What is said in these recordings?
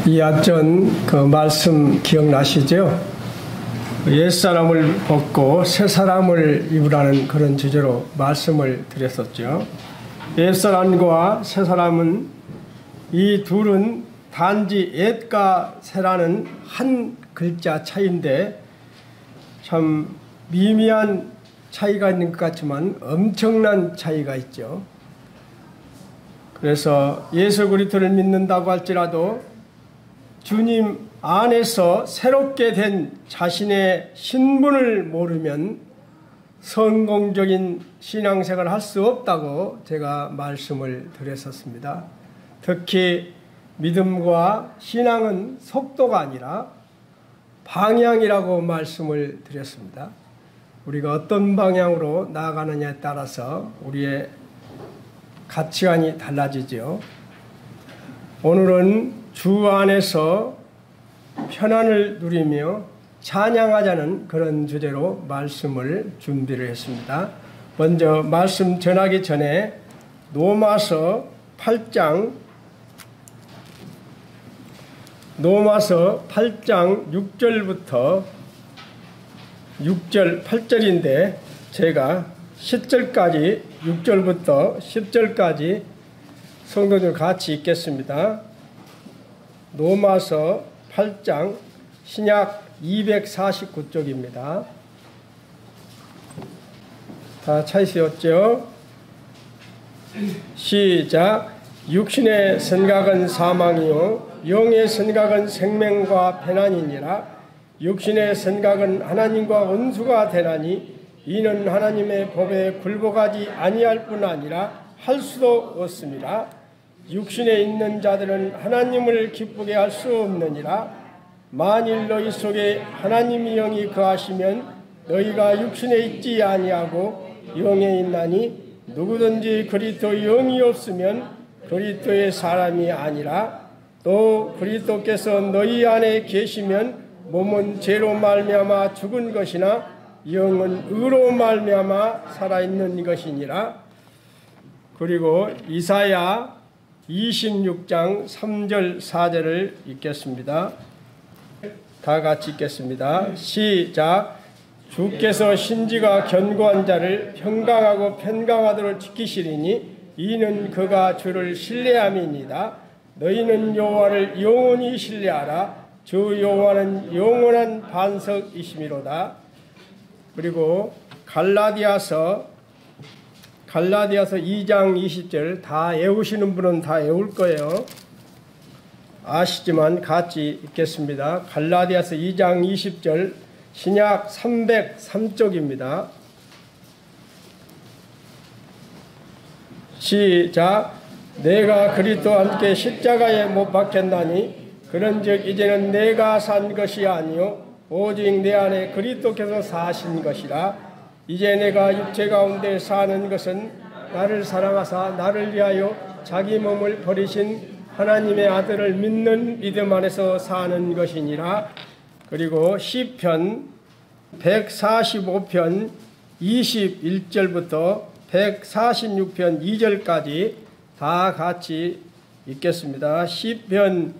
이 앞전 그 말씀 기억나시죠? 옛사람을 벗고 새사람을 입으라는 그런 주제로 말씀을 드렸었죠. 옛사람과 새사람은 이 둘은 단지 옛과 새라는 한 글자 차이인데 참 미미한 차이가 있는 것 같지만 엄청난 차이가 있죠. 그래서 예수 그리스도를 믿는다고 할지라도 주님 안에서 새롭게 된 자신의 신분을 모르면 성공적인 신앙생활을 할 수 없다고 제가 말씀을 드렸었습니다. 특히 믿음과 신앙은 속도가 아니라 방향이라고 말씀을 드렸습니다. 우리가 어떤 방향으로 나아가느냐에 따라서 우리의 가치관이 달라지죠. 오늘은 주 안에서 편안을 누리며 찬양하자는 그런 주제로 말씀을 준비를 했습니다. 먼저 말씀 전하기 전에 로마서 8장 6절부터 6절 8절인데 제가 10절까지 6절부터 10절까지 성도들 같이 읽겠습니다. 로마서 8장 신약 249쪽입니다. 다 찾으셨죠? 시작. 육신의 생각은 사망이요 영의 생각은 생명과 평안이니라. 육신의 생각은 하나님과 원수가 되나니 이는 하나님의 법에 굴복하지 아니할 뿐 아니라 할 수도 없습니다. 육신에 있는 자들은 하나님을 기쁘게 할 수 없느니라. 만일 너희 속에 하나님의 영이 거하시면 너희가 육신에 있지 아니하고 영에 있나니 누구든지 그리스도 영이 없으면 그리스도의 사람이 아니라. 또 그리스도께서 너희 안에 계시면 몸은 죄로 말미암아 죽은 것이나 영은 의로 말미암아 살아있는 것이니라. 그리고 이사야 26장 3절 4절을 읽겠습니다. 다 같이 읽겠습니다. 시작. 주께서 신지가 견고한 자를 평강하고 편강하도록 지키시리니 이는 그가 주를 신뢰함이니이다. 너희는 여호와를 영원히 신뢰하라. 주 여호와는 영원한 반석이시미로다. 그리고 갈라디아서 2장 20절 다 외우시는 분은 다 외울 거예요. 아시지만 같이 읽겠습니다. 갈라디아서 2장 20절 신약 303쪽입니다. 시작. 내가 그리스도와 함께 십자가에 못 박혔나니 그런즉 이제는 내가 산 것이 아니요 오직 내 안에 그리스도께서 사신 것이라. 이제 내가 육체 가운데 사는 것은 나를 사랑하사 나를 위하여 자기 몸을 버리신 하나님의 아들을 믿는 믿음 안에서 사는 것이니라. 그리고 시편 145편 21절부터 146편 2절까지 다 같이 읽겠습니다. 시편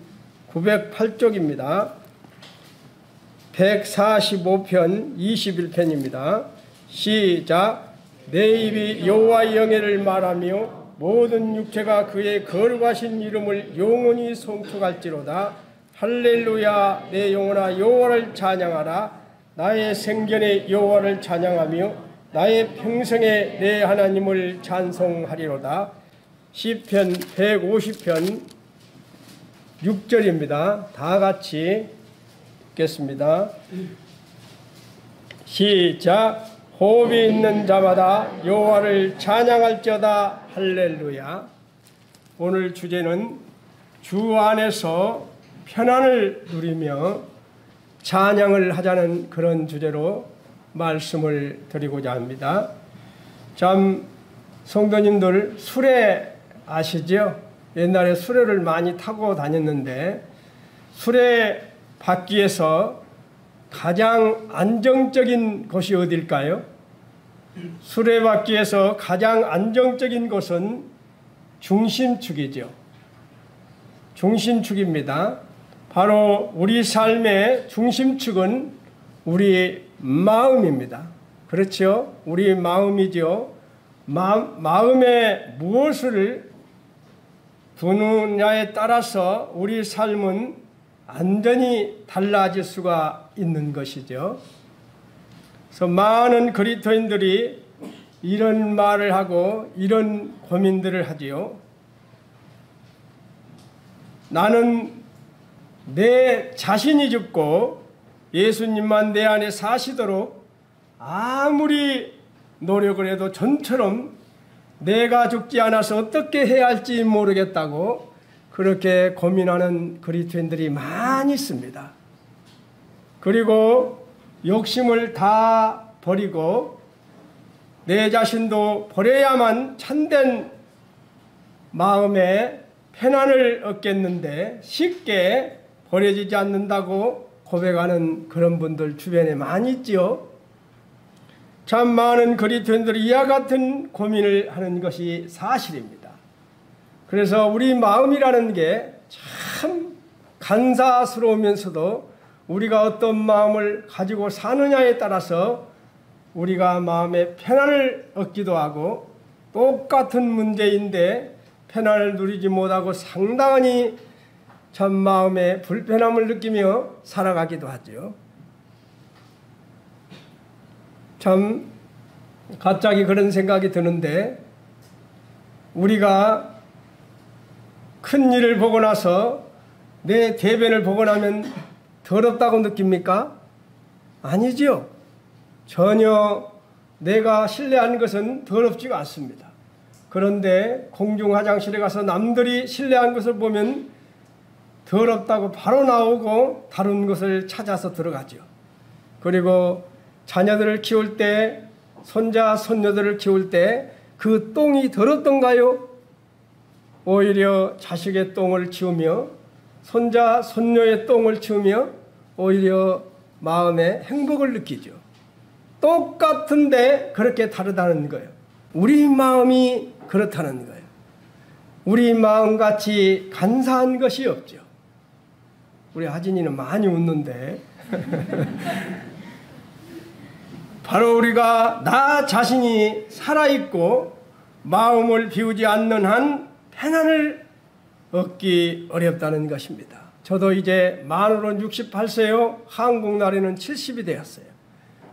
908쪽입니다. 145편 21편입니다. 시작. 내 입이 여호와의 영예를 말하며 모든 육체가 그의 거룩하신 이름을 영원히 송축할지로다. 할렐루야. 내 영혼아 여호와를 찬양하라. 나의 생전에 여호와를 찬양하며 나의 평생에 내 하나님을 찬송하리로다. 시편 150편 6절입니다. 다 같이 읽겠습니다. 시작. 호흡이 있는 자마다 여호와를 찬양할지어다. 할렐루야. 오늘 주제는 주 안에서 편안을 누리며 찬양을 하자는 그런 주제로 말씀을 드리고자 합니다. 참 성도님들 수레 아시죠? 옛날에 수레를 많이 타고 다녔는데 수레 바퀴에서 가장 안정적인 곳이 어딜까요? 수레바퀴에서 가장 안정적인 곳은 중심축이죠. 중심축입니다. 바로 우리 삶의 중심축은 우리 마음입니다. 그렇죠? 우리 마음이죠. 마음에 무엇을 두느냐에 따라서 우리 삶은 완전히 달라질 수가 있는 것이죠. 그래서 많은 그리스도인들이 이런 말을 하고 이런 고민들을 하지요. 나는 내 자신이 죽고 예수님만 내 안에 사시도록 아무리 노력을 해도 전처럼 내가 죽지 않아서 어떻게 해야 할지 모르겠다고 그렇게 고민하는 그리스도인들이 많이 있습니다. 그리고 욕심을 다 버리고 내 자신도 버려야만 참된 마음에 편안을 얻겠는데 쉽게 버려지지 않는다고 고백하는 그런 분들 주변에 많이 있지요. 참 많은 그리스도인들이 이와 같은 고민을 하는 것이 사실입니다. 그래서 우리 마음이라는 게 참 간사스러우면서도 우리가 어떤 마음을 가지고 사느냐에 따라서 우리가 마음의 편안을 얻기도 하고 똑같은 문제인데 편안을 누리지 못하고 상당히 참 마음의 불편함을 느끼며 살아가기도 하죠. 참 갑자기 그런 생각이 드는데 우리가 큰 일을 보고 나서 내 대변을 보고 나면 더럽다고 느낍니까? 아니지요. 전혀 내가 신뢰하는 것은 더럽지가 않습니다. 그런데 공중 화장실에 가서 남들이 신뢰한 것을 보면 더럽다고 바로 나오고 다른 것을 찾아서 들어가죠. 그리고 자녀들을 키울 때, 손자, 손녀들을 키울 때 그 똥이 더럽던가요? 오히려 자식의 똥을 치우며 손자, 손녀의 똥을 치우며 오히려 마음에 행복을 느끼죠. 똑같은데 그렇게 다르다는 거예요. 우리 마음이 그렇다는 거예요. 우리 마음같이 간사한 것이 없죠. 우리 하진이는 많이 웃는데 바로 우리가 나 자신이 살아있고 마음을 비우지 않는 한 편안을 얻기 어렵다는 것입니다. 저도 이제 만으로 68세요. 한국 나이는 70이 되었어요.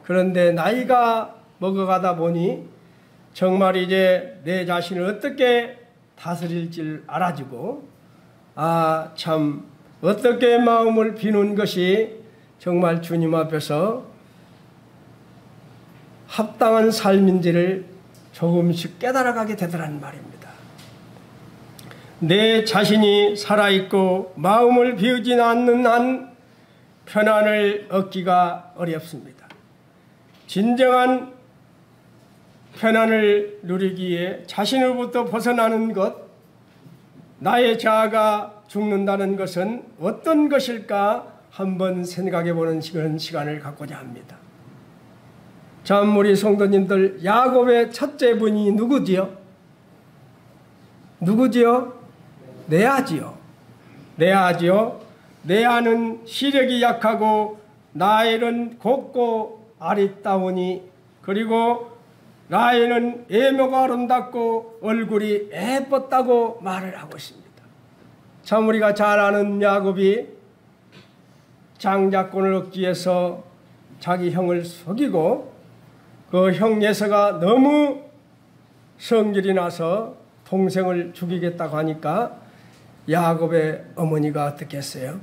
그런데 나이가 먹어가다 보니 정말 이제 내 자신을 어떻게 다스릴지 알아지고 참 어떻게 마음을 비우는 것이 정말 주님 앞에서 합당한 삶인지를 조금씩 깨달아가게 되더라는 말입니다. 내 자신이 살아있고 마음을 비우지 않는 한 편안을 얻기가 어렵습니다. 진정한 편안을 누리기에 자신으로부터 벗어나는 것, 나의 자아가 죽는다는 것은 어떤 것일까 한번 생각해 보는 그런 시간을 갖고자 합니다. 참 우리 성도님들, 야곱의 첫째 분이 누구지요? 누구지요? 레아지요. 레아지요. 레아는 시력이 약하고 나엘은 곱고 아리따우니 그리고 라헬은 외모가 아름답고 얼굴이 예뻤다고 말을 하고 있습니다. 참 우리가 잘 아는 야곱이 장자권을 얻기 위해서 자기 형을 속이고 그 형 예서가 너무 성질이 나서 동생을 죽이겠다고 하니까 야곱의 어머니가 어떻게 했어요?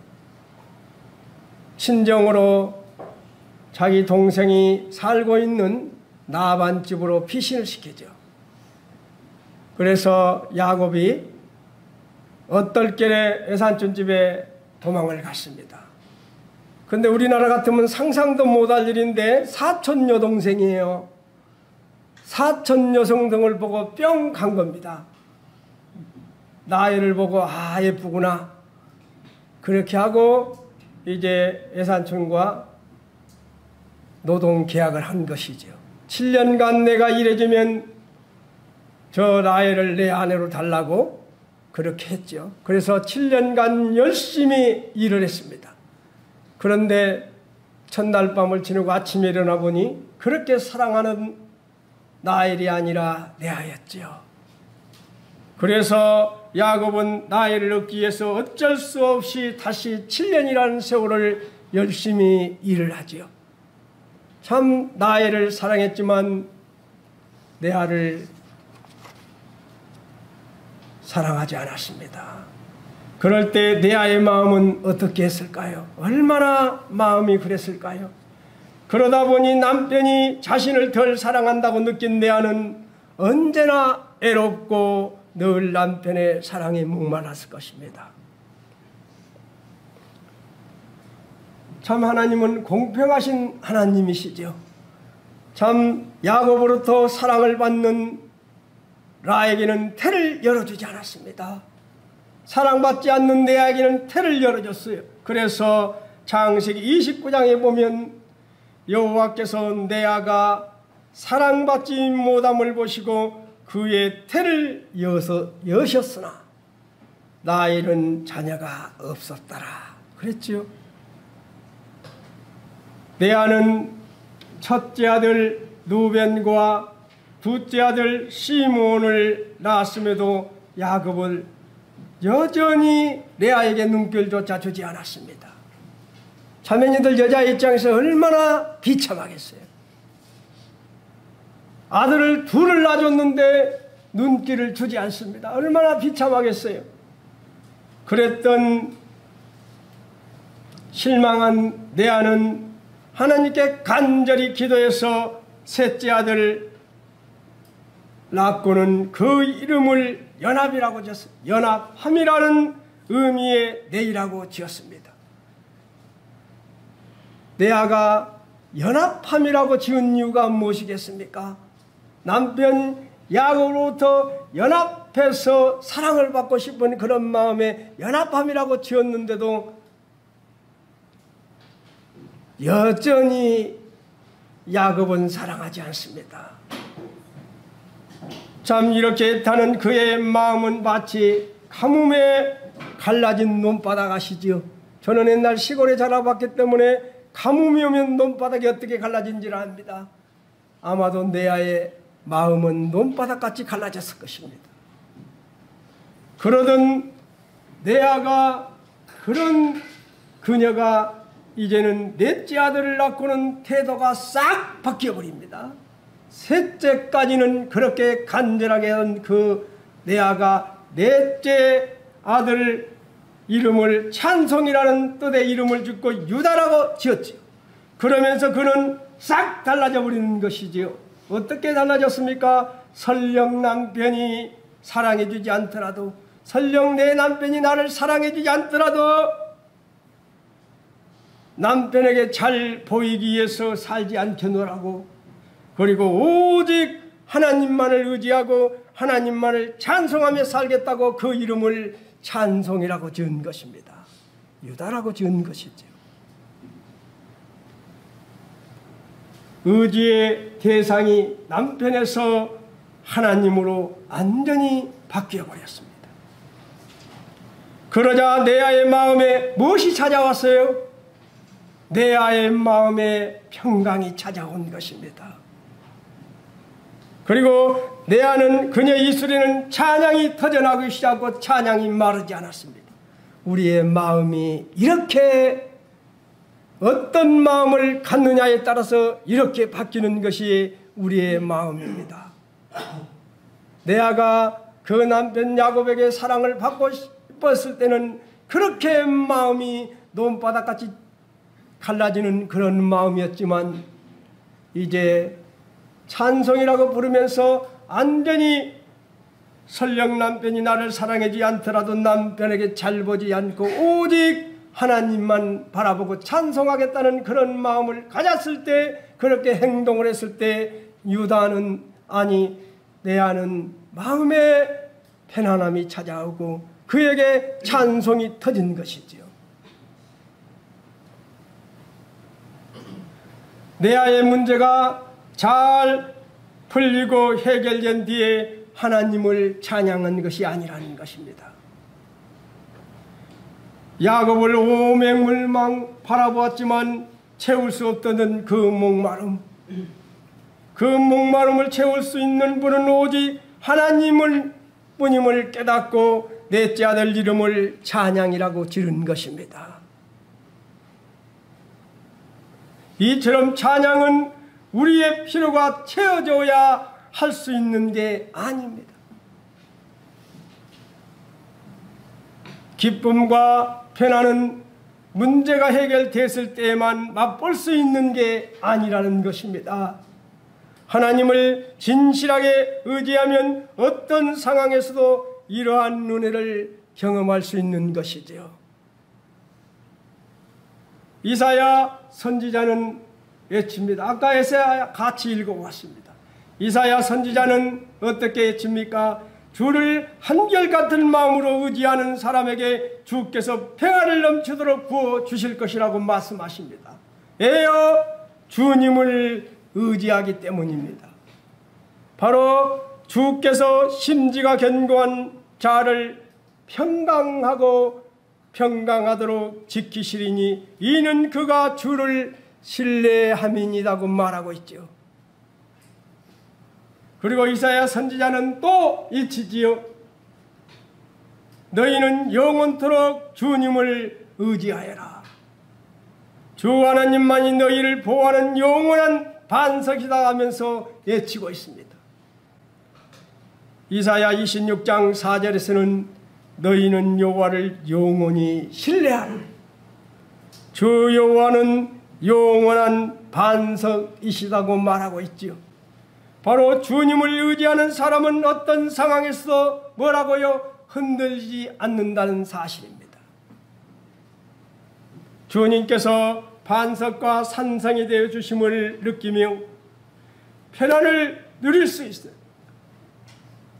친정으로 자기 동생이 살고 있는 라반 집으로 피신을 시키죠. 그래서 야곱이 어떨결에 에산촌 집에 도망을 갔습니다. 근데 우리나라 같으면 상상도 못할 일인데 사촌 여동생이에요. 사촌 여성 등을 보고 뿅 간 겁니다. 나이를 보고 예쁘구나. 그렇게 하고 이제 에산촌과 노동 계약을 한 것이죠. 7년간 내가 일해주면 저 라헬을 내 아내로 달라고 그렇게 했죠. 그래서 7년간 열심히 일을 했습니다. 그런데 첫날 밤을 지나고 아침에 일어나 보니 그렇게 사랑하는 라헬이 아니라 레아였죠. 그래서 야곱은 라헬을 얻기 위해서 어쩔 수 없이 다시 7년이라는 세월을 열심히 일을 하지요. 참 라헬을 사랑했지만 레아를 사랑하지 않았습니다. 그럴 때 레아의 마음은 어떻게 했을까요? 얼마나 마음이 그랬을까요? 그러다 보니 남편이 자신을 덜 사랑한다고 느낀 레아는 언제나 애롭고 늘 남편의 사랑에 목말랐을 것입니다. 참 하나님은 공평하신 하나님이시죠. 참 야곱으로부터 사랑을 받는 라에게는 태를 열어주지 않았습니다. 사랑받지 않는 레아에게는 태를 열어줬어요. 그래서 창세기 29장에 보면 여호와께서 레아가 사랑받지 못함을 보시고 그의 태를 여셨으나 라헬은 자녀가 없었더라 그랬지요. 레아는 첫째 아들 루벤과 둘째 아들 시므온을 낳았음에도 야곱을 여전히 레아에게 눈길조차 주지 않았습니다. 자매님들 여자의 입장에서 얼마나 비참하겠어요. 아들을 둘을 낳아줬는데 눈길을 주지 않습니다. 얼마나 비참하겠어요. 그랬던 실망한 레아는 하나님께 간절히 기도해서 셋째 아들 낳고는 그 이름을 연합이라고 지었어요. 연합함이라는 의미의 레이라고 지었습니다. 레아가 연합함이라고 지은 이유가 무엇이겠습니까? 남편 야곱으로부터 연합해서 사랑을 받고 싶은 그런 마음에 연합함이라고 지었는데도 여전히 야곱은 사랑하지 않습니다. 참 이렇게 했다는 그의 마음은 마치 가뭄에 갈라진 논바닥 아시지요? 저는 옛날 시골에 자라봤기 때문에 가뭄이 오면 논바닥이 어떻게 갈라진지를 압니다. 아마도 레아의 마음은 논바닥같이 갈라졌을 것입니다. 그러던 레아가 그런 그녀가 이제는 넷째 아들을 낳고는 태도가 싹 바뀌어버립니다. 셋째까지는 그렇게 간절하게 한 그 레아가 넷째 아들 이름을 찬송이라는 뜻의 이름을 짓고 유다라고 지었지요. 그러면서 그는 싹 달라져 버리는 것이지요. 어떻게 달라졌습니까? 설령 남편이 사랑해주지 않더라도, 설령 내 남편이 나를 사랑해주지 않더라도 남편에게 잘 보이기 위해서 살지 않겠노라고, 그리고 오직 하나님만을 의지하고 하나님만을 찬송하며 살겠다고 그 이름을 찬송이라고 지은 것입니다. 유다라고 지은 것이죠. 의지의 대상이 남편에서 하나님으로 완전히 바뀌어 버렸습니다. 그러자 레아의 마음에 무엇이 찾아왔어요? 레아의 마음에 평강이 찾아온 것입니다. 그리고 레아는 그녀 이슬에는 찬양이 터져나오기 시작하고 찬양이 마르지 않았습니다. 우리의 마음이 이렇게 어떤 마음을 갖느냐에 따라서 이렇게 바뀌는 것이 우리의 마음입니다. 레아가 그 남편 야곱에게 사랑을 받고 싶었을 때는 그렇게 마음이 논바닥같이 갈라지는 그런 마음이었지만 이제 찬송이라고 부르면서 완전히 설령 남편이 나를 사랑하지 않더라도 남편에게 잘 보지 않고 오직 하나님만 바라보고 찬송하겠다는 그런 마음을 가졌을 때, 그렇게 행동을 했을 때 유다는 레아는 마음에 편안함이 찾아오고 그에게 찬송이 터진 것이지요. 레아의 문제가 잘 풀리고 해결된 뒤에 하나님을 찬양한 것이 아니라는 것입니다. 야곱을 오맹물망 바라보았지만 채울 수 없던 그 목마름, 그 목마름을 채울 수 있는 분은 오직 하나님을 뿐임을 깨닫고 넷째 아들 이름을 찬양이라고 지른 것입니다. 이처럼 찬양은 우리의 필요가 채워져야 할 수 있는 게 아닙니다. 기쁨과 편안은 문제가 해결됐을 때에만 맛볼 수 있는 게 아니라는 것입니다. 하나님을 진실하게 의지하면 어떤 상황에서도 이러한 은혜를 경험할 수 있는 것이지요. 이사야 선지자는 외칩니다. 아까 에사야 같이 읽어왔습니다. 이사야 선지자는 어떻게 외칩니까? 주를 한결같은 마음으로 의지하는 사람에게 주께서 평안을 넘치도록 부어주실 것이라고 말씀하십니다. 왜요? 주님을 의지하기 때문입니다. 바로 주께서 심지가 견고한 자를 평강하도록 지키시리니 이는 그가 주를 신뢰함이니라고 말하고 있죠. 그리고 이사야 선지자는 또 일치지요. 너희는 영원토록 주님을 의지하여라. 주 하나님만이 너희를 보호하는 영원한 반석이다 하면서 외치고 있습니다. 이사야 26장 4절에서는 너희는 여호와를 영원히 신뢰하라. 주 여호와는 영원한 반석이시다고 말하고 있지요. 바로 주님을 의지하는 사람은 어떤 상황에서 뭐라고요? 흔들리지 않는다는 사실입니다. 주님께서 반석과 산성이 되어 주심을 느끼며 편안을 누릴 수 있어요.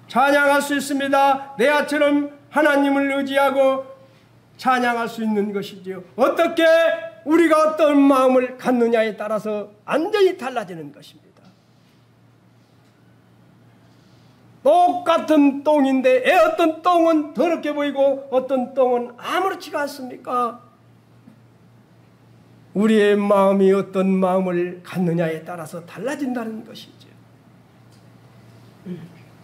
찬양할 수 있습니다. 내아처럼 하나님을 의지하고 찬양할 수 있는 것이지요. 어떻게 우리가 어떤 마음을 갖느냐에 따라서 완전히 달라지는 것입니다. 똑같은 똥인데 어떤 똥은 더럽게 보이고 어떤 똥은 아무렇지가 않습니까? 우리의 마음이 어떤 마음을 갖느냐에 따라서 달라진다는 것이죠.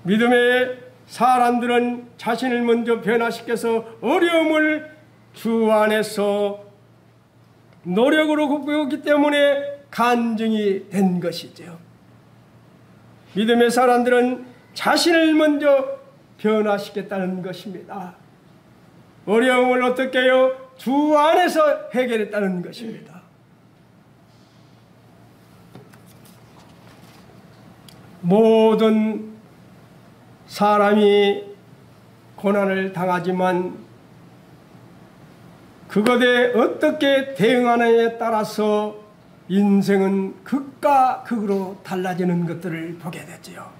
믿음의 사람들은 자신을 먼저 변화시켜서 어려움을 주 안에서 노력으로 극복했기 때문에 간증이 된 것이죠. 믿음의 사람들은 자신을 먼저 변화시켰다는 것입니다. 어려움을 어떻게 해요? 주 안에서 해결했다는 것입니다. 모든 사람이 고난을 당하지만 그것에 어떻게 대응하느냐에 따라서 인생은 극과 극으로 달라지는 것들을 보게 되지요.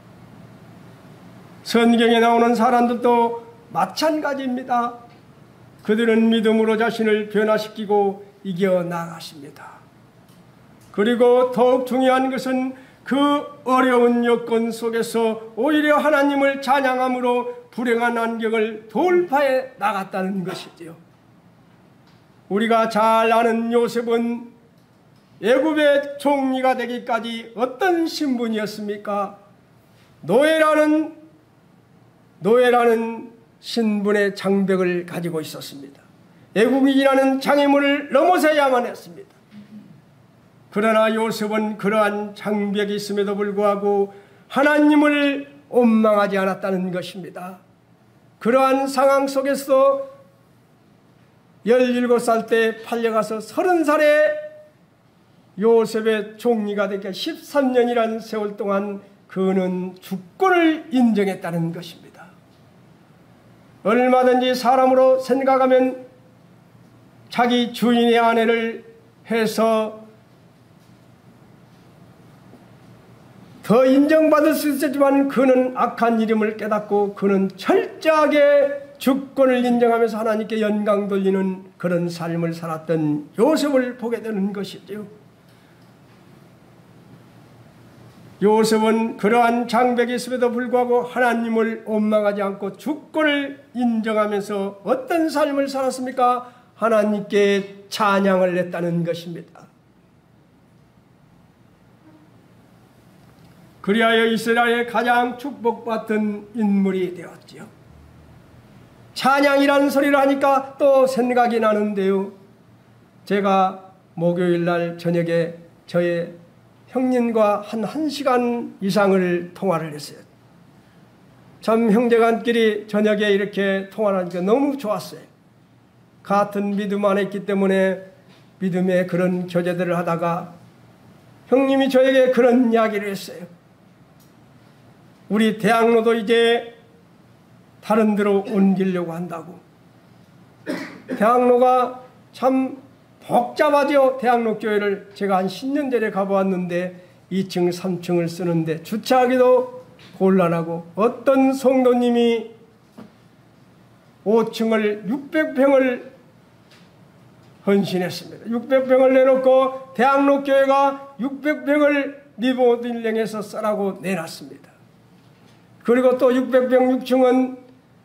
성경에 나오는 사람들도 마찬가지입니다. 그들은 믿음으로 자신을 변화시키고 이겨나가십니다. 그리고 더욱 중요한 것은 그 어려운 여건 속에서 오히려 하나님을 찬양함으로 불행한 환경을 돌파해 나갔다는 것이지요. 우리가 잘 아는 요셉은 애굽의 총리가 되기까지 어떤 신분이었습니까? 노예라는 신분의 장벽을 가지고 있었습니다. 애국인이라는 장애물을 넘어서야만 했습니다. 그러나 요셉은 그러한 장벽이 있음에도 불구하고 하나님을 원망하지 않았다는 것입니다. 그러한 상황 속에서 17살 때 팔려가서 30살에 요셉의 총리가 되게 13년이라는 세월 동안 그는 주권을 인정했다는 것입니다. 얼마든지 사람으로 생각하면 자기 주인의 아내를 해서 더 인정받을 수 있었지만 그는 악한 이름을 깨닫고 그는 철저하게 주권을 인정하면서 하나님께 영광 돌리는 그런 삶을 살았던 요셉을 보게 되는 것이죠. 요셉은 그러한 장벽이 있음에도 불구하고 하나님을 원망하지 않고 주권을 인정하면서 어떤 삶을 살았습니까? 하나님께 찬양을 했다는 것입니다. 그리하여 이스라엘의 가장 축복받던 인물이 되었지요. 찬양이라는 소리를 하니까 또 생각이 나는데요. 제가 목요일날 저녁에 저의 형님과 한 1시간 이상을 통화를 했어요. 참 형제간끼리 저녁에 이렇게 통화를 하니까 너무 좋았어요. 같은 믿음 안에 있기 때문에 믿음의 그런 교제들을 하다가 형님이 저에게 그런 이야기를 했어요. 우리 대학로도 이제 다른 데로 옮기려고 한다고. 대학로가 참 복잡하죠. 대학로 교회를 제가 한 10년 전에 가보았는데 2층 3층을 쓰는데 주차하기도 곤란하고, 어떤 성도님이 5층을 600평을 헌신했습니다. 600평을 내놓고 대학로 교회가 600평을 리모델링해서 쓰라고 내놨습니다. 그리고 또 600평 6층은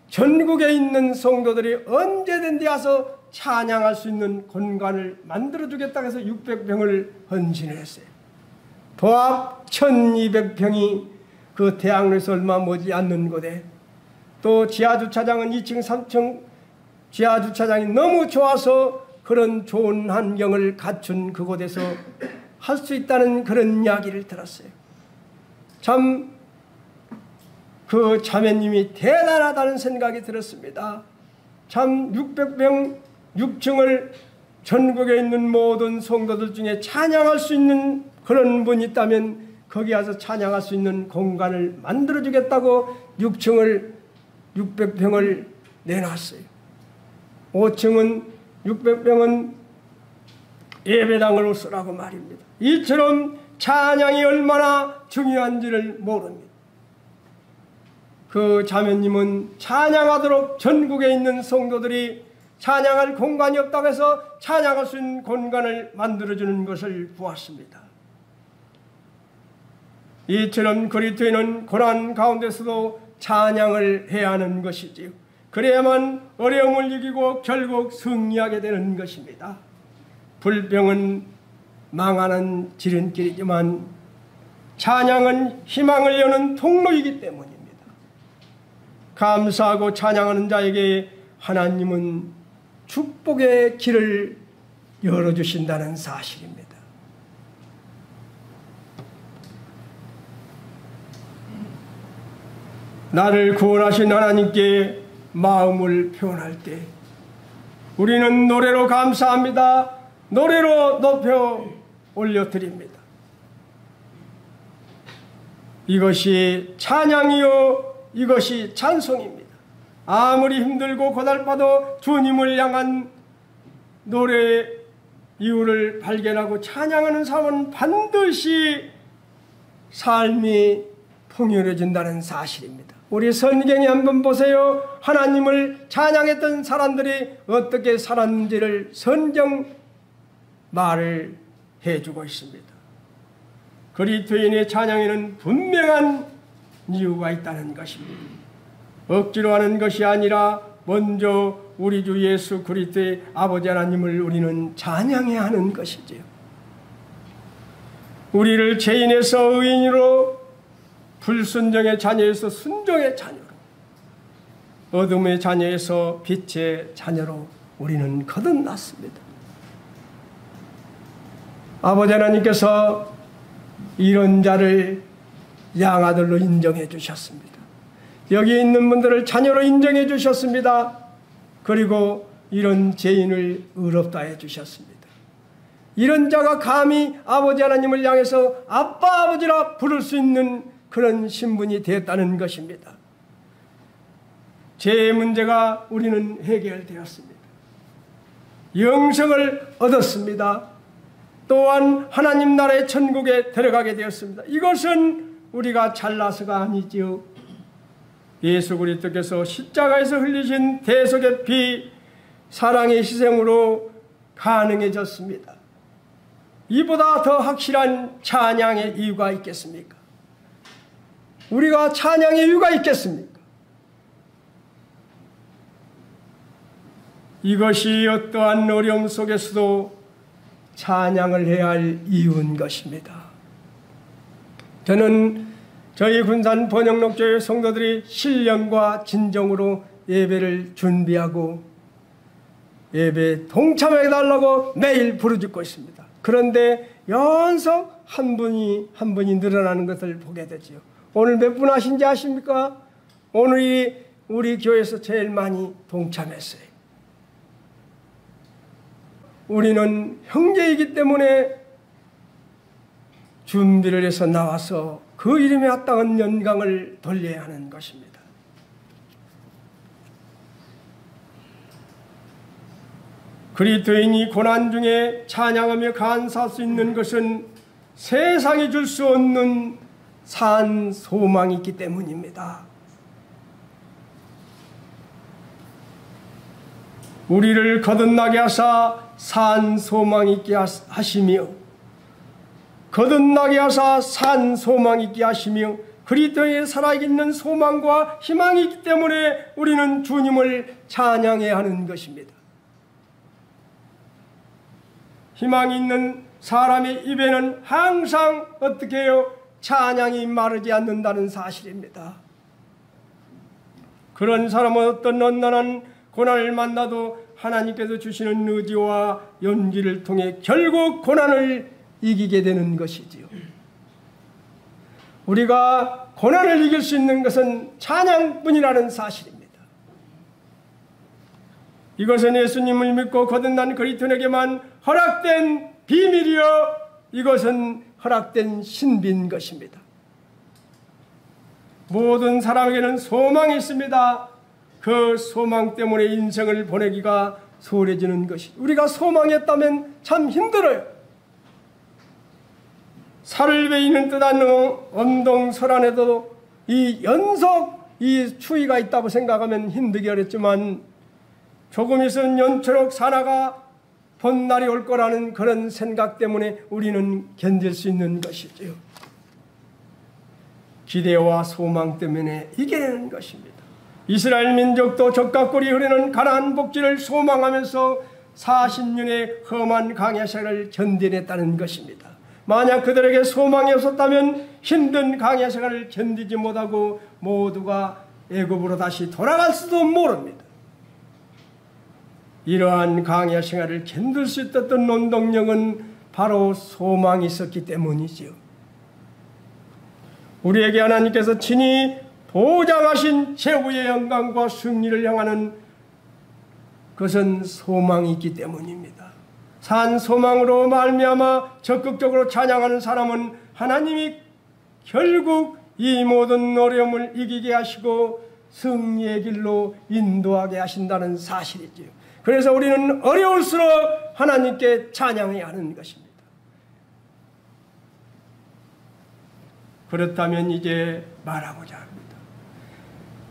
전국에 있는 성도들이 언제든지 와서 찬양할 수 있는 공간을 만들어주겠다고 해서 600평을 헌신을 했어요. 도합 1200평이 그 대학로에서 얼마 머지 않는 곳에, 또 지하주차장은 2층 3층 지하주차장이 너무 좋아서 그런 좋은 환경을 갖춘 그곳에서 할 수 있다는 그런 이야기를 들었어요. 참 그 자매님이 대단하다는 생각이 들었습니다. 참 600평 6층을 전국에 있는 모든 성도들 중에 찬양할 수 있는 그런 분이 있다면 거기 와서 찬양할 수 있는 공간을 만들어주겠다고 600평을 내놨어요. 5층은 600평은 예배당으로 쓰라고 말입니다. 이처럼 찬양이 얼마나 중요한지를 모릅니다. 그 자매님은 찬양하도록 전국에 있는 성도들이 찬양할 공간이 없다고 해서 찬양할 수 있는 공간을 만들어주는 것을 보았습니다. 이처럼 그리스도인은 고난 가운데서도 찬양을 해야 하는 것이지요. 그래야만 어려움을 이기고 결국 승리하게 되는 것입니다. 불병은 망하는 지름길이지만 찬양은 희망을 여는 통로이기 때문입니다. 감사하고 찬양하는 자에게 하나님은 축복의 길을 열어주신다는 사실입니다. 나를 구원하신 하나님께 마음을 표현할 때 우리는 노래로 감사합니다. 노래로 높여 올려드립니다. 이것이 찬양이요 이것이 찬송입니다. 아무리 힘들고 고달파도 주님을 향한 노래의 이유를 발견하고 찬양하는 삶은 반드시 삶이 풍요로워진다는 사실입니다. 우리 성경에 한번 보세요. 하나님을 찬양했던 사람들이 어떻게 살았는지를 성경 말을 해주고 있습니다. 그리스도인의 찬양에는 분명한 이유가 있다는 것입니다. 억지로 하는 것이 아니라 먼저 우리 주 예수 그리스도의 아버지 하나님을 우리는 찬양해야 하는 것이지요. 우리를 죄인에서 의인으로, 불순종의 자녀에서 순종의 자녀로, 어둠의 자녀에서 빛의 자녀로 우리는 거듭났습니다. 아버지 하나님께서 이런 자를 양아들로 인정해 주셨습니다. 여기 있는 분들을 자녀로 인정해 주셨습니다. 그리고 이런 죄인을 의롭다 해 주셨습니다. 이런 자가 감히 아버지 하나님을 향해서 아빠 아버지라 부를 수 있는 그런 신분이 되었다는 것입니다. 죄의 문제가 우리는 해결되었습니다. 영생을 얻었습니다. 또한 하나님 나라의 천국에 들어가게 되었습니다. 이것은 우리가 잘나서가 아니지요. 예수 그리스도께서 십자가에서 흘리신 대속의 피, 사랑의 희생으로 가능해졌습니다. 이보다 더 확실한 찬양의 이유가 있겠습니까? 우리가 찬양의 이유가 있겠습니까? 이것이 어떠한 어려움 속에서도 찬양을 해야 할 이유인 것입니다. 저는 저희 군산 번영록교회 성도들이 신령과 진정으로 예배를 준비하고 예배에 동참해달라고 매일 부르짖고 있습니다. 그런데 연속 한 분이 늘어나는 것을 보게 되지요. 오늘 몇 분 하신지 아십니까? 오늘이 우리 교회에서 제일 많이 동참했어요. 우리는 형제이기 때문에 준비를 해서 나와서 그 이름에 합당한 영광을 돌려야 하는 것입니다. 그리스도인이 고난 중에 찬양하며 감사할 수 있는 것은 세상이 줄 수 없는 산 소망이 있기 때문입니다. 우리를 거듭나게 하사 산 소망 있게 하시며 거듭나게 하사 산 소망 있게 하시며 그리스도의 살아있는 소망과 희망이 있기 때문에 우리는 주님을 찬양해야 하는 것입니다. 희망이 있는 사람의 입에는 항상 어떻게 해요? 찬양이 마르지 않는다는 사실입니다. 그런 사람은 어떤 언난한 고난을 만나도 하나님께서 주시는 의지와 연기를 통해 결국 고난을 이기게 되는 것이지요. 우리가 고난을 이길 수 있는 것은 찬양뿐이라는 사실입니다. 이것은 예수님을 믿고 거듭난 그리스도인에게만 허락된 비밀이요, 이것은 허락된 신비인 것입니다. 모든 사람에게는 소망이 있습니다. 그 소망 때문에 인생을 보내기가 수월해지는 것이, 우리가 소망이 없다면 참 힘들어요. 살을 베이는 듯한 엄동설 안에도 이 연속 이 추위가 있다고 생각하면 힘들기 어렵지만 조금 있으면 연초록 사나가 봄날이 올 거라는 그런 생각 때문에 우리는 견딜 수 있는 것이지요. 기대와 소망 때문에 이겨내는 것입니다. 이스라엘 민족도 적각골이 흐르는 가나안 복지를 소망하면서 40년의 험한 광야 생활을 견뎌냈다는 것입니다. 만약 그들에게 소망이 없었다면 힘든 광야 생활을 견디지 못하고 모두가 애굽으로 다시 돌아갈 수도 모릅니다. 이러한 광야 생활을 견딜 수 있었던 원동력은 바로 소망이 있었기 때문이지요. 우리에게 하나님께서 친히 보장하신 최후의 영광과 승리를 향하는 그것은 소망이 있기 때문입니다. 산 소망으로 말미암아 적극적으로 찬양하는 사람은 하나님이 결국 이 모든 어려움을 이기게 하시고 승리의 길로 인도하게 하신다는 사실이지요. 그래서 우리는 어려울수록 하나님께 찬양해야 하는 것입니다. 그렇다면 이제 말하고자 합니다.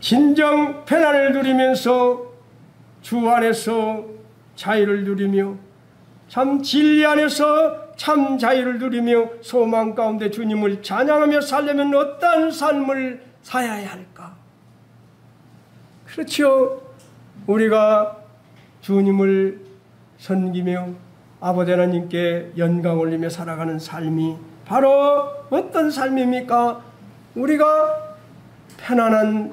진정 편안을 누리면서 주 안에서 자유를 누리며 참 진리 안에서 참 자유를 누리며 소망 가운데 주님을 찬양하며 살려면 어떤 삶을 살아야 할까? 그렇죠. 우리가 주님을 섬기며 아버지 하나님께 영광 올리며 살아가는 삶이 바로 어떤 삶입니까? 우리가 편안한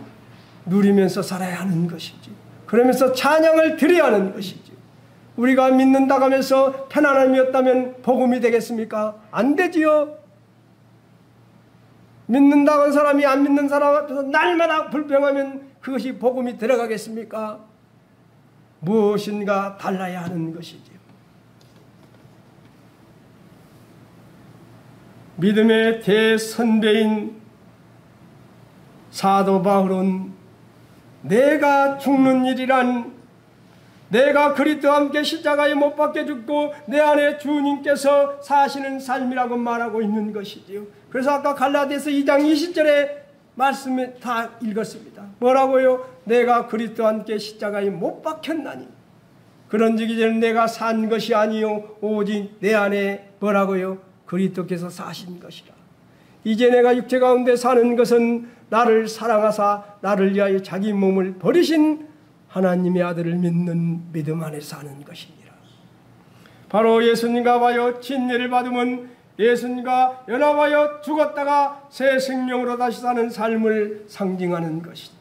누리면서 살아야 하는 것이지. 그러면서 찬양을 드려야 하는 것이지. 우리가 믿는다고 하면서 편안함이 없다면 복음이 되겠습니까? 안 되지요. 믿는다고 한 사람이 안 믿는 사람 앞에서 날마다 불평하면 그것이 복음이 들어가겠습니까? 무엇인가 달라야 하는 것이지요. 믿음의 대선배인 사도 바울은 내가 죽는 일이란 내가 그리스도와 함께 십자가에 못 박혀 죽고 내 안에 주님께서 사시는 삶이라고 말하고 있는 것이지요. 그래서 아까 갈라디아서 2장 20절에 말씀을 다 읽었습니다. 뭐라고요? 내가 그리스도와 함께 십자가에 못 박혔나니 그런즉 이제는 내가 산 것이 아니요 오직 내 안에 뭐라고요? 그리스도께서 사신 것이라. 이제 내가 육체 가운데 사는 것은 나를 사랑하사 나를 위하여 자기 몸을 버리신 하나님의 아들을 믿는 믿음 안에 사는 것이니라. 바로 예수님과 하여 진리를 받으면 예수님과 연합하여 죽었다가 새 생명으로 다시 사는 삶을 상징하는 것이다.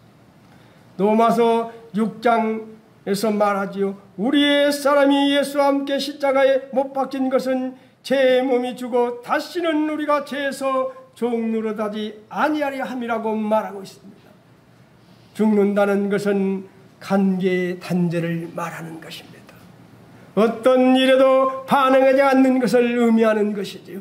로마서 6장에서 말하지요. 우리의 사람이 예수와 함께 십자가에 못 박힌 것은 제 몸이 죽어 다시는 우리가 죄에서 종노릇하지 아니하려 함이라고 말하고 있습니다. 죽는다는 것은 관계의 단절을 말하는 것입니다. 어떤 일에도 반응하지 않는 것을 의미하는 것이지요.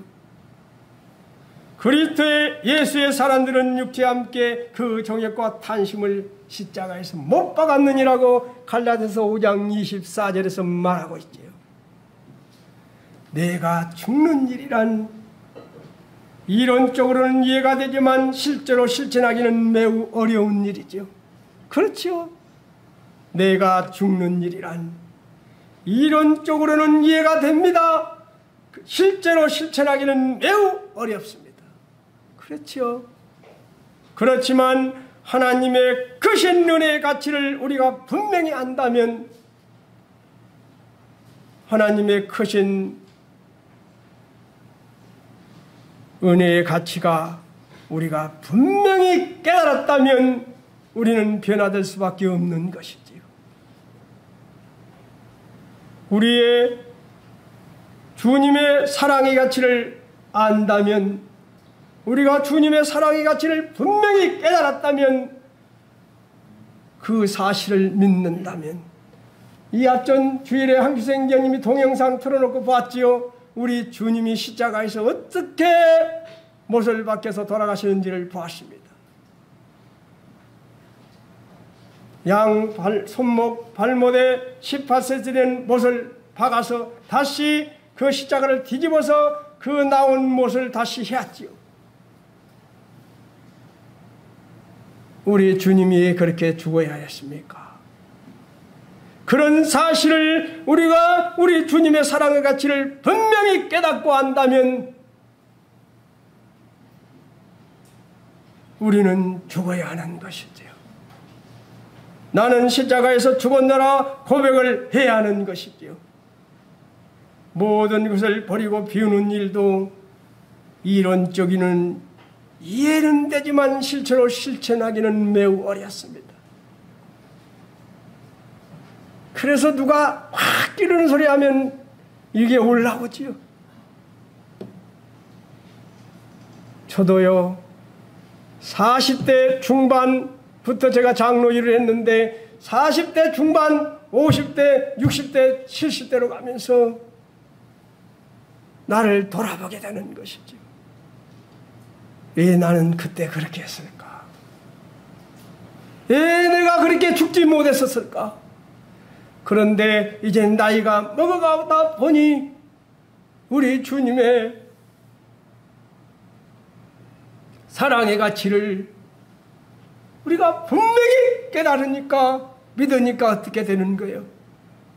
그리스도의 예수의 사람들은 육체와 함께 그 정욕과 탐심을 십자가에서 못 박았느니라고 갈라디아서 5장 24절에서 말하고 있지요. 내가 죽는 일이란 이론적으로는 이해가 되지만 실제로 실천하기는 매우 어려운 일이죠. 그렇지요. 내가 죽는 일이란 이론적으로는 이해가 됩니다. 실제로 실천하기는 매우 어렵습니다. 그렇지요. 그렇지만 하나님의 크신 은혜의 가치를 우리가 분명히 안다면, 하나님의 크신 은혜의 가치가 우리가 분명히 깨달았다면 우리는 변화될 수밖에 없는 것이지요. 우리의 주님의 사랑의 가치를 안다면, 우리가 주님의 사랑의 가치를 분명히 깨달았다면, 그 사실을 믿는다면, 이 앞전 주일에 한규생장님이 동영상 틀어놓고 봤지요. 우리 주님이 십자가에서 어떻게 못을 박혀서 돌아가시는지를 보았습니다. 양 손목 발못에 18cm 된 못을 박아서 다시 그 십자가를 뒤집어서 그 나온 못을 다시 해왔지요. 우리 주님이 그렇게 죽어야 했습니까? 그런 사실을 우리가 우리 주님의 사랑의 가치를 분명히 깨닫고 안다면 우리는 죽어야 하는 것이지요. 나는 십자가에서 죽었노라 고백을 해야 하는 것이지요. 모든 것을 버리고 비우는 일도 이론적이는 이해는 되지만 실제로 실천하기는 매우 어렵습니다. 그래서 누가 확 끼르는 소리 하면 이게 올라오지요. 저도요, 40대 중반부터 제가 장로 일을 했는데 40대 중반, 50대, 60대, 70대로 가면서 나를 돌아보게 되는 것이죠. 왜 나는 그때 그렇게 했을까? 왜 내가 그렇게 죽지 못했었을까? 그런데 이제 나이가 먹어가다 보니 우리 주님의 사랑의 가치를 우리가 분명히 깨달으니까, 믿으니까 어떻게 되는 거예요?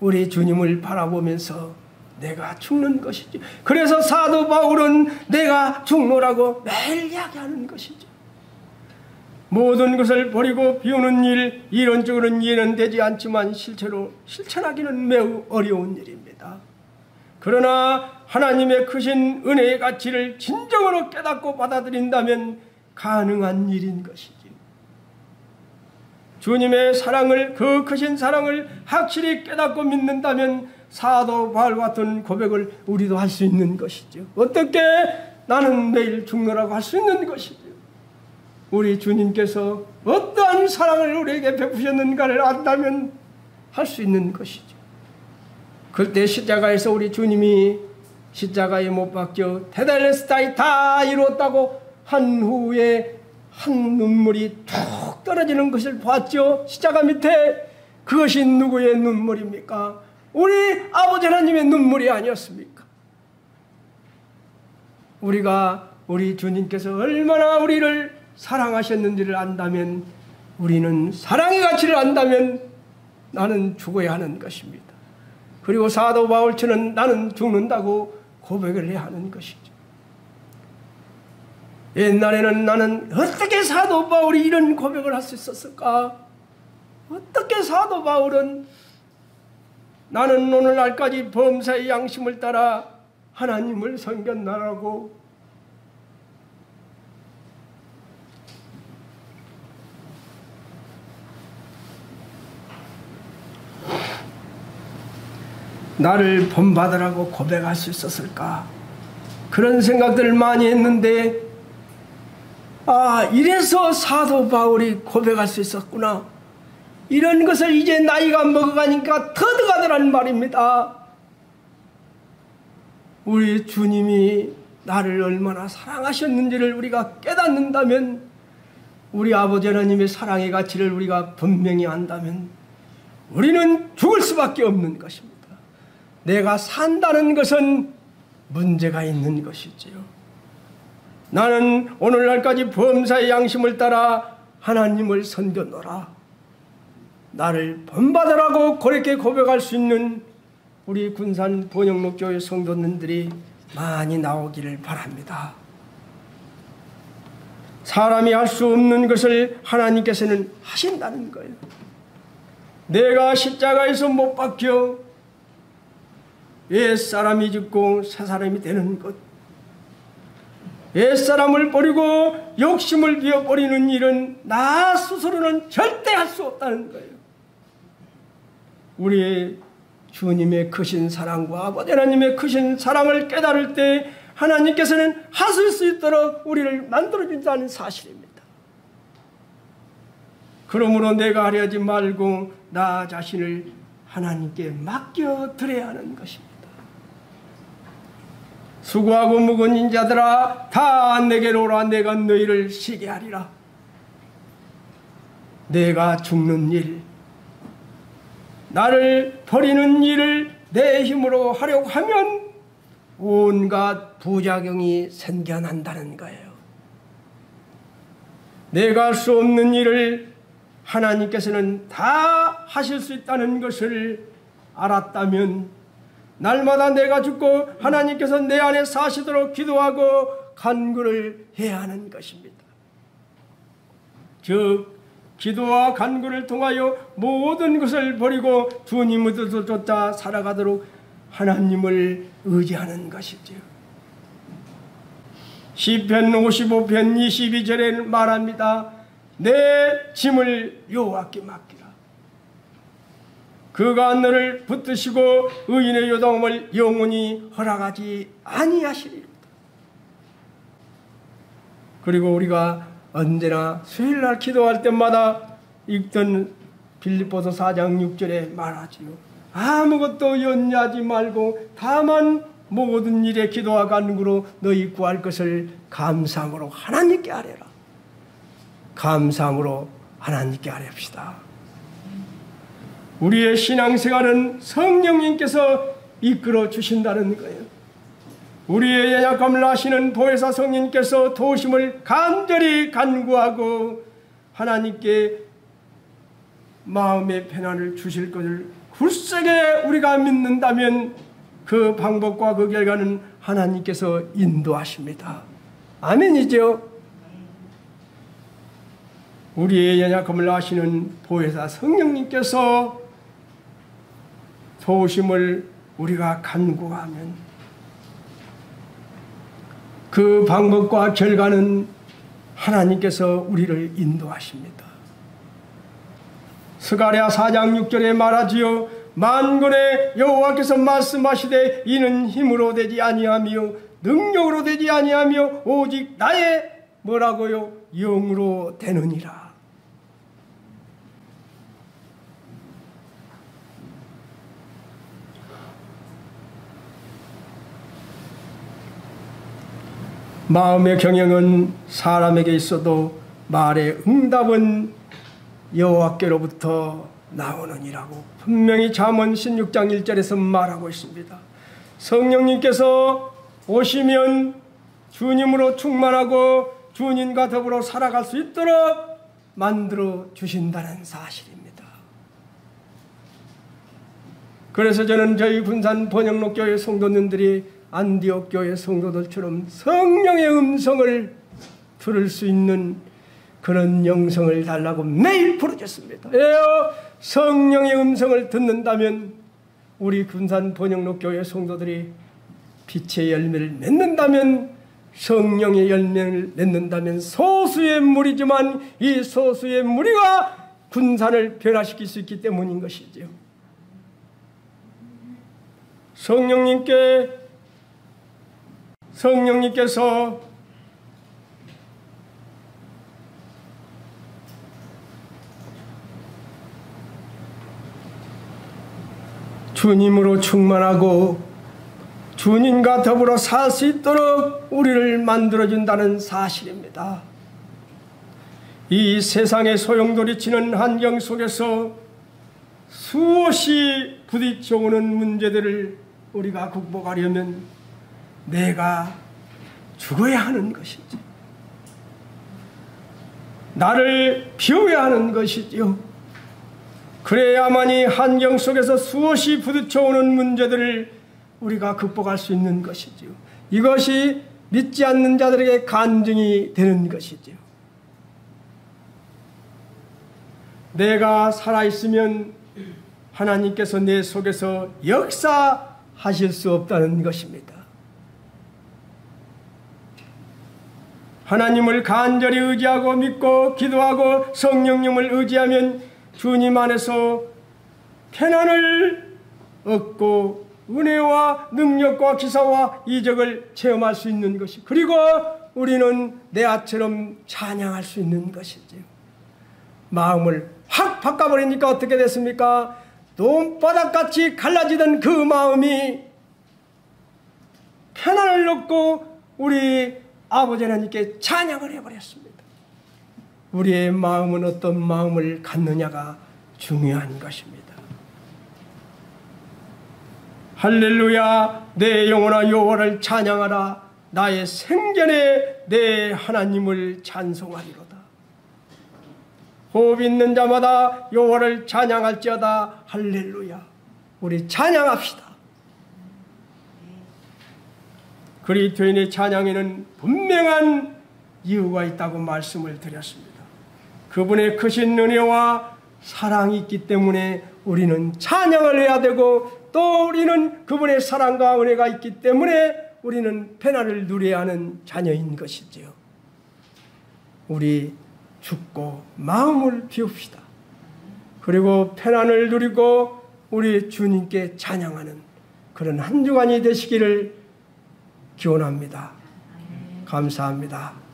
우리 주님을 바라보면서 내가 죽는 것이죠. 그래서 사도 바울은 내가 죽노라고 매일 이야기하는 것이죠. 모든 것을 버리고 비우는 일, 이론적으로는 이해는 되지 않지만 실제로 실천하기는 매우 어려운 일입니다. 그러나 하나님의 크신 은혜의 가치를 진정으로 깨닫고 받아들인다면 가능한 일인 것이죠. 주님의 사랑을, 그 크신 사랑을 확실히 깨닫고 믿는다면 사도 바울 같은 고백을 우리도 할 수 있는 것이죠. 어떻게? 나는 매일 죽노라고 할 수 있는 것이죠. 우리 주님께서 어떠한 사랑을 우리에게 베푸셨는가를 안다면 할 수 있는 것이죠. 그때 십자가에서 우리 주님이 십자가에 못 박혀 테텔레스타이 다 이루었다고 한 후에 한 눈물이 툭 떨어지는 것을 봤죠. 십자가 밑에. 그것이 누구의 눈물입니까? 우리 아버지 하나님의 눈물이 아니었습니까? 우리가 우리 주님께서 얼마나 우리를 사랑하셨는지를 안다면, 우리는 사랑의 가치를 안다면 나는 죽어야 하는 것입니다. 그리고 사도 바울처럼 나는 죽는다고 고백을 해야 하는 것이죠. 옛날에는 나는 어떻게 사도 바울이 이런 고백을 할 수 있었을까? 어떻게 사도 바울은 나는 오늘날까지 범사의 양심을 따라 하나님을 섬겼나라고 나를 본받으라고 고백할 수 있었을까? 그런 생각들을 많이 했는데 이래서 사도 바울이 고백할 수 있었구나. 이런 것을 이제 나이가 먹어가니까 터득하더라는 말입니다. 우리 주님이 나를 얼마나 사랑하셨는지를 우리가 깨닫는다면, 우리 아버지 하나님의 사랑의 가치를 우리가 분명히 안다면 우리는 죽을 수밖에 없는 것입니다. 내가 산다는 것은 문제가 있는 것이지요. 나는 오늘날까지 범사의 양심을 따라 하나님을 섬겼노라. 나를 본받으라고 그렇게 고백할 수 있는 우리 군산 번영록교회 성도님들이 많이 나오기를 바랍니다. 사람이 할 수 없는 것을 하나님께서는 하신다는 거예요. 내가 십자가에서 못 박혀 옛사람이 죽고 새사람이 되는 것, 옛사람을 버리고 욕심을 비워버리는 일은 나 스스로는 절대 할 수 없다는 거예요. 우리의 주님의 크신 사랑과 아버지 하나님의 크신 사랑을 깨달을 때 하나님께서는 하실 수 있도록 우리를 만들어준다는 사실입니다. 그러므로 내가 하려지 말고 나 자신을 하나님께 맡겨드려야 하는 것입니다. 수고하고 무거운 자들아 다 내게로 오라. 내가 너희를 쉬게 하리라. 내가 죽는 일, 나를 버리는 일을 내 힘으로 하려고 하면 온갖 부작용이 생겨난다는 거예요. 내가 할 수 없는 일을 하나님께서는 다 하실 수 있다는 것을 알았다면 날마다 내가 죽고 하나님께서 내 안에 사시도록 기도하고 간구를 해야 하는 것입니다. 즉 기도와 간구를 통하여 모든 것을 버리고 주님을 쫓아 살아가도록 하나님을 의지하는 것이죠. 시편 55편 22절에 말합니다. 내 짐을 여호와께 맡기라. 그가 너를 붙드시고 의인의 요동을 영원히 허락하지 아니하시리로다. 그리고 우리가 언제나 수요일날 기도할 때마다 읽던 빌립보서 4장 6절에 말하지요. 아무것도 염려하지 말고 다만 모든 일에 기도와 간구로 너희 구할 것을 감사함으로 하나님께 아뢰라. 감사함으로 하나님께 아뢰읍시다. 우리의 신앙생활은 성령님께서 이끌어 주신다는 거예요. 우리의 연약함을 아시는 보혜사 성령님께서 도우심을 간절히 간구하고 하나님께 마음의 평안을 주실 것을 굳세게 우리가 믿는다면 그 방법과 그 결과는 하나님께서 인도하십니다. 아멘이죠? 우리의 연약함을 아시는 보혜사 성령님께서 도우심을 우리가 간구하면 그 방법과 결과는 하나님께서 우리를 인도하십니다. 스가랴 4장 6절에 말하지요. 만군의 여호와께서 말씀하시되 이는 힘으로 되지 아니하며 능력으로 되지 아니하며 오직 나의 뭐라고요? 영으로 되느니라. 마음의 경영은 사람에게 있어도 말의 응답은 여호와께로부터 나오느니라고 분명히 잠언 16장 1절에서 말하고 있습니다. 성령님께서 오시면 주님으로 충만하고 주님과 더불어 살아갈 수 있도록 만들어 주신다는 사실입니다. 그래서 저는 저희 군산 번영록교회 성도님들이 안디옥 교회 성도들처럼 성령의 음성을 들을 수 있는 그런 영성을 달라고 매일 부르짖습니다. 성령의 음성을 듣는다면 우리 군산 번영록교회 성도들이 빛의 열매를 맺는다면, 성령의 열매를 맺는다면 소수의 무리지만 이 소수의 무리가 군산을 변화시킬 수 있기 때문인 것이지요. 성령님께서 주님으로 충만하고 주님과 더불어 살 수 있도록 우리를 만들어준다는 사실입니다. 이 세상의 소용돌이치는 환경 속에서 수없이 부딪혀오는 문제들을 우리가 극복하려면 내가 죽어야 하는 것이지, 나를 비워야 하는 것이지요. 그래야만이 환경 속에서 수없이 부딪혀오는 문제들을 우리가 극복할 수 있는 것이지요. 이것이 믿지 않는 자들에게 간증이 되는 것이지요. 내가 살아있으면 하나님께서 내 속에서 역사하실 수 없다는 것입니다. 하나님을 간절히 의지하고 믿고 기도하고 성령님을 의지하면 주님 안에서 편안을 얻고 은혜와 능력과 기사와 이적을 체험할 수 있는 것이, 그리고 우리는 내아처럼 찬양할 수 있는 것이지요. 마음을 확 바꿔버리니까 어떻게 됐습니까? 돈바닥같이 갈라지던 그 마음이 편안을 얻고 우리 아버지 하나님께 찬양을 해버렸습니다. 우리의 마음은 어떤 마음을 갖느냐가 중요한 것입니다. 할렐루야, 내 영혼아 여호와를 찬양하라. 나의 생전에 내 하나님을 찬송하리로다. 호흡 있는 자마다 여호와를 찬양할지어다. 할렐루야. 우리 찬양합시다. 그리스도인의 찬양에는 분명한 이유가 있다고 말씀을 드렸습니다. 그분의 크신 은혜와 사랑이 있기 때문에 우리는 찬양을 해야 되고, 또 우리는 그분의 사랑과 은혜가 있기 때문에 우리는 편안을 누려야 하는 자녀인 것이지요. 우리 죽고 마음을 비웁시다. 그리고 편안을 누리고 우리 주님께 찬양하는 그런 한 주간이 되시기를 기원합니다. 감사합니다.